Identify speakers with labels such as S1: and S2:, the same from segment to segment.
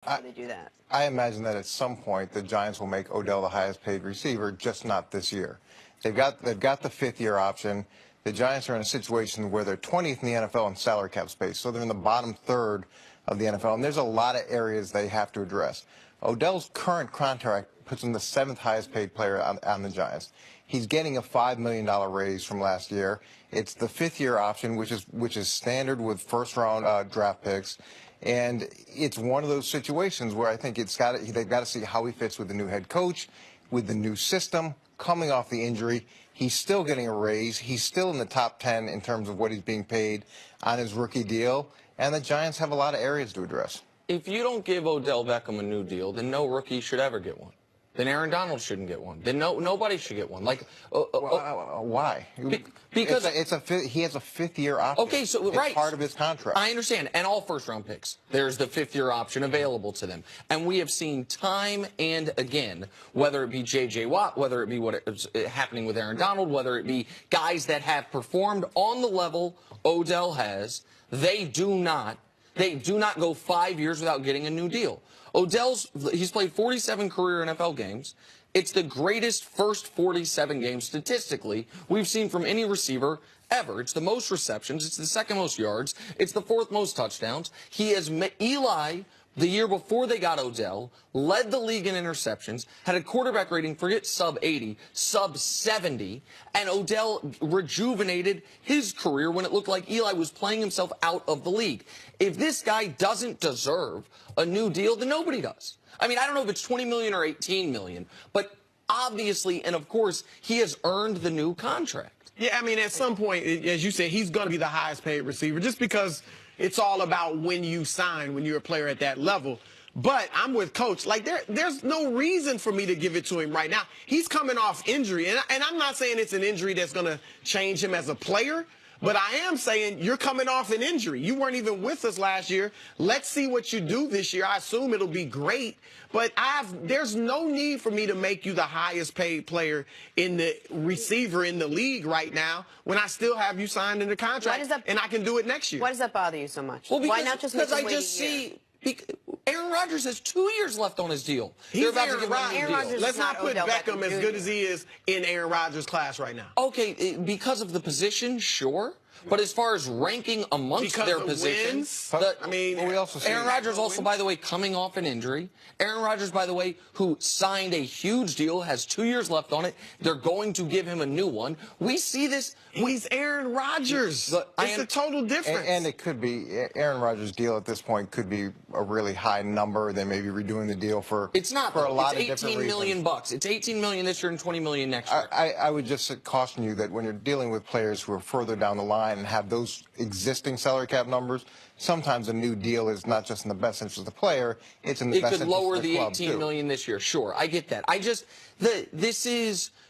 S1: How they do that?
S2: I imagine that at some point the Giants will make Odell the highest paid receiver, just not this year. They've got the fifth-year option. The Giants are in a situation where they're 20th in the NFL in salary cap space, so they're in the bottom third of the NFL, and there's a lot of areas they have to address. Odell's current contract puts him the seventh highest paid player on the Giants. He's getting a $5 million raise from last year. It's the fifth-year option, which is standard with first-round draft picks. And it's one of those situations where I think they've got to see how he fits with the new head coach, with the new system, coming off the injury. He's still getting a raise. He's still in the top 10 in terms of what he's being paid on his rookie deal. And the Giants have a lot of areas to address.
S3: If you don't give Odell Beckham a new deal, then no rookie should ever get one. Then Aaron Donald shouldn't get one. Then nobody should get one. Like,
S2: why?
S3: Because
S2: he has a fifth-year option.
S3: Okay, so
S2: it's
S3: right,
S2: part of his contract.
S3: I understand, and all first-round picks. There's the fifth-year option available to them, and we have seen time and again, whether it be J.J. Watt, whether it be what is happening with Aaron Donald, whether it be guys that have performed on the level Odell has, they do not go 5 years without getting a new deal. He's played 47 career NFL games. It's the greatest first 47 games statistically we've seen from any receiver ever. It's the most receptions. It's the second most yards. It's the fourth most touchdowns. Eli, the year before they got Odell, led the league in interceptions, had a quarterback rating, forget sub 80, sub 70, and Odell rejuvenated his career when it looked like Eli was playing himself out of the league. If this guy doesn't deserve a new deal, then nobody does. I mean, I don't know if it's $20 million or $18 million, but obviously, and of course, he has earned the new contract.
S4: Yeah, I mean, at some point, as you said, he's going to be the highest paid receiver just because it's all about when you sign, when you're a player at that level. But I'm with Coach. Like, there's no reason for me to give it to him right now. He's coming off injury, and I'm not saying it's an injury that's going to change him as a player, but I am saying you're coming off an injury. You weren't even with us last year. Let's see what you do this year. I assume it'll be great, but there's no need for me to make you the highest paid player in the receiver in the league right now when I still have you signed in the contract, and I can do it next year.
S1: Why does that bother you so much?
S3: Well,
S1: why not just make him wait a year?
S3: Aaron Rodgers has 2 years left on his deal.
S4: They're about to give him a new deal. Let's not put Beckham as good as he is in Aaron Rodgers' class right now.
S3: Okay, because of the position, sure. But as far as ranking amongst their positions, Aaron Rodgers also, by the way, coming off an injury. Aaron Rodgers, by the way, who signed a huge deal, has 2 years left on it. They're going to give him a new one. We see this.
S4: He's Aaron Rodgers. It's a total difference.
S2: And it could be Aaron Rodgers' deal at this point could be a really high number. They may be redoing the deal for
S3: it's not
S2: for a lot of different
S3: reasons. It's $18 million bucks. It's $18 million this year and $20 million next year.
S2: I would just caution you that when you're dealing with players who are further down the line and have those existing salary cap numbers, sometimes a new deal is not just in the best interest of the player, it's in the best interest of the club,
S3: It could lower the $18 million this year. Sure, I get that.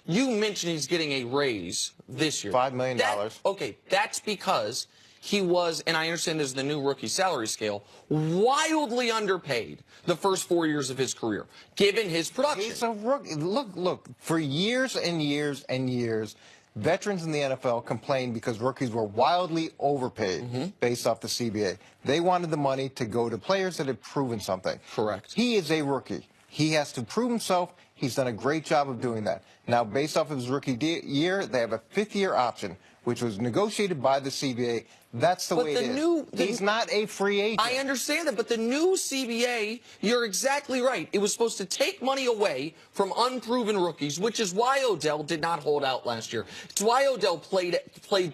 S3: You mentioned he's getting a raise this year.
S2: $5 million.
S3: Okay, that's because he was, and I understand there's the new rookie salary scale, wildly underpaid the first 4 years of his career, given his production.
S2: He's a rookie. Look, for years and years and years, veterans in the NFL complained because rookies were wildly overpaid based off the CBA. They wanted the money to go to players that had proven something.
S3: Correct.
S2: He is a rookie. He has to prove himself. He's done a great job of doing that. Now, based off of his rookie year, they have a fifth-year option, which was negotiated by the CBA. That's the way it is. He's not a free agent.
S3: I understand that, but the new CBA, you're exactly right. It was supposed to take money away from unproven rookies, which is why Odell did not hold out last year. It's why Odell played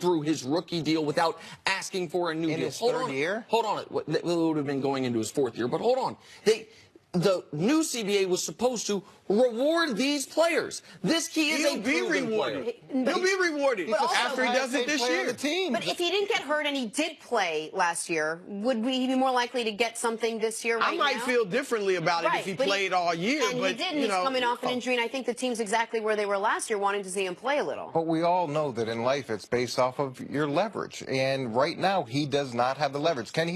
S3: through his rookie deal without asking for a new deal.
S2: In his third year?
S3: Hold on. It would have been going into his fourth year, but hold on. The new CBA was supposed to reward these players. He is a proven player.
S4: He'll be rewarded after he does it this year.
S1: But if he didn't get hurt and he did play last year, would he be more likely to get something this year right now?
S4: I might feel differently about it if he played all year.
S1: And he didn't. He's coming off an injury, and I think the team's exactly where they were last year, wanting to see him play a little.
S2: But we all know that in life it's based off of your leverage. And right now he does not have the leverage. Can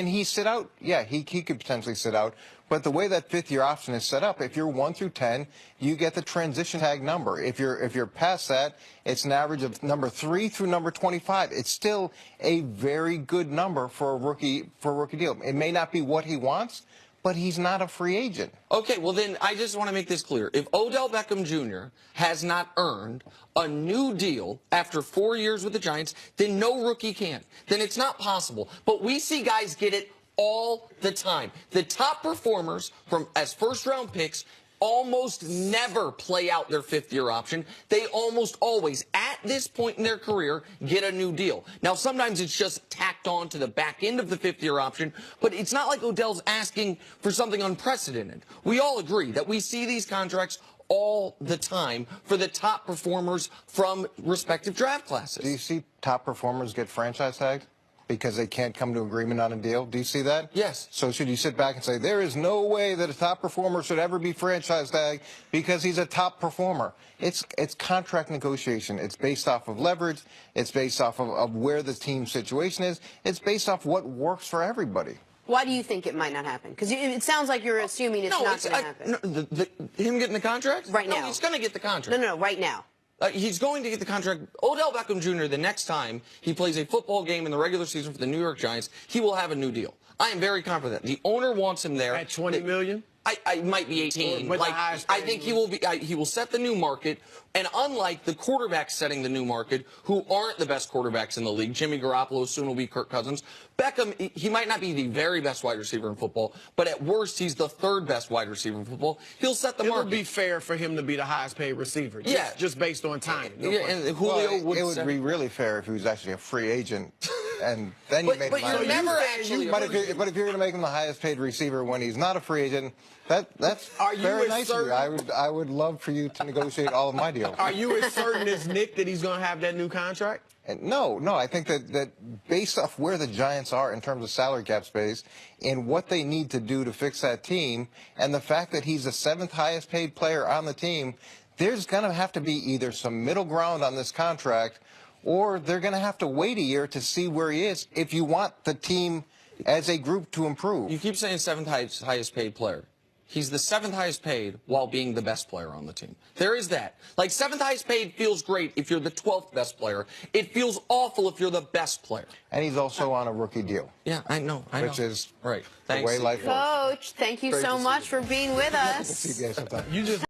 S2: he sit out? Yeah, he could potentially sit out. But the way that fifth-year option is set up, if you're 1 through 10, you get the transition tag number. If you're past that, it's an average of number 3 through number 25. It's still a very good number for a rookie deal. It may not be what he wants, but he's not a free agent.
S3: Okay, well then I just want to make this clear. If Odell Beckham Jr. has not earned a new deal after 4 years with the Giants, then no rookie can. Then it's not possible. But we see guys get it all the time. The top performers as first-round picks almost never play out their fifth-year option. They almost always, at this point in their career, get a new deal. Now, sometimes it's just tacked on to the back end of the fifth-year option, but it's not like Odell's asking for something unprecedented. We all agree that we see these contracts all the time for the top performers from respective draft classes.
S2: Do you see top performers get franchise tagged because they can't come to agreement on a deal? Do you see that?
S3: Yes.
S2: So should you sit back and say, there is no way that a top performer should ever be franchise tagged because he's a top performer? It's contract negotiation. It's based off of leverage. It's based off of where the team's situation is. It's based off what works for everybody.
S1: Why do you think it might not happen? Because it sounds like you're assuming it's not going to happen.
S3: No, him getting the contract?
S1: Right now.
S3: No, he's going to get the contract.
S1: No, right now.
S3: He's going to get the contract. Odell Beckham Jr., the next time he plays a football game in the regular season for the New York Giants, he will have a new deal. I am very confident. The owner wants him there.
S4: At $20 million?
S3: I might be 18.
S4: With
S3: like,
S4: the highest
S3: I think he will be. He will set the new market. And unlike the quarterbacks setting the new market, who aren't the best quarterbacks in the league, Jimmy Garoppolo soon will be Kirk Cousins. Beckham, he might not be the very best wide receiver in football, but at worst, he's the third best wide receiver in football. He'll set the market.
S4: It would be fair for him to be the highest paid receiver. Just based on timing.
S3: Yeah, and Julio would.
S2: It would be really fair if he was actually a free agent, and then you made him.
S3: But you're never actually.
S2: But if you're going to make him the highest paid receiver when he's not a free agent, that's very nice of you. I would love for you to negotiate all of my deals.
S4: Are you as certain as Nick that he's going to have that new contract?
S2: And no, I think that based off where the Giants are in terms of salary cap space and what they need to do to fix that team, and the fact that he's the 7th highest paid player on the team, there's going to have to be either some middle ground on this contract, or they're going to have to wait a year to see where he is if you want the team as a group to improve.
S3: You keep saying 7th highest paid player. He's the 7th highest paid while being the best player on the team. There is that. Like, 7th highest paid feels great if you're the 12th best player. It feels awful if you're the best player.
S2: And he's also on a rookie deal.
S3: Yeah, I know.
S2: Which is
S3: right.
S2: the way life works.
S1: Coach, thank you so much for being with us.
S2: CBS sometime.
S4: You just